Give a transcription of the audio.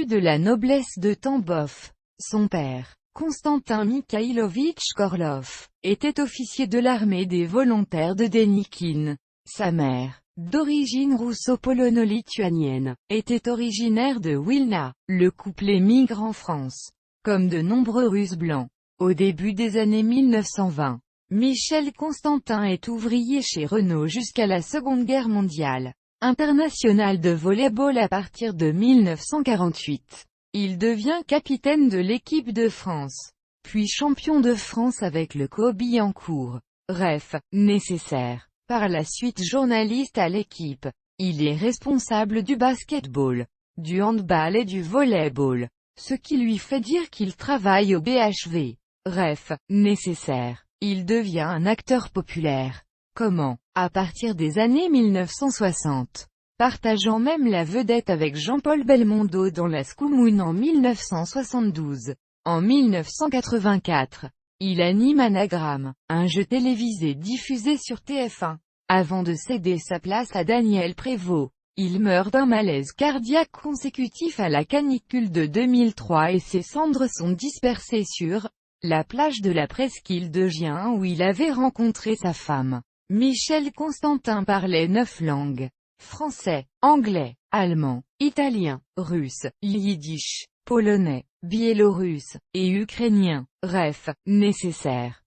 issu de la noblesse de Tambov. Son père, Konstantin Mikhailovitch Korlov, était officier de l'armée des volontaires de Dénikine. Sa mère, d'origine russo-polono-lituanienne, était originaire de Wilna. Le couple émigre en France, comme de nombreux Russes blancs. Au début des années 1920, Michel Constantin est ouvrier chez Renault jusqu'à la Seconde Guerre mondiale. International de volley-ball à partir de 1948. Il devient capitaine de l'équipe de France, puis champion de France avec le Cobillancourt. Ref. Nécessaire. Par la suite journaliste à l'équipe. Il est responsable du basketball, du handball et du volley-ball, ce qui lui fait dire qu'il travaille au BHV. Ref. Nécessaire. Il devient un acteur populaire. Comment? À partir des années 1960. Partageant même la vedette avec Jean-Paul Belmondo dans La Scoumoune en 1972. En 1984, il anime Anagramme, un jeu télévisé diffusé sur TF1. Avant de céder sa place à Daniel Prévost, il meurt d'un malaise cardiaque consécutif à la canicule de 2003 et ses cendres sont dispersées sur la plage de la presqu'île de Gien où il avait rencontré sa femme. Michel Constantin parlait 9 langues. Français, anglais, allemand, italien, russe, yiddish, polonais, biélorusse, et ukrainien. Ref. Nécessaire.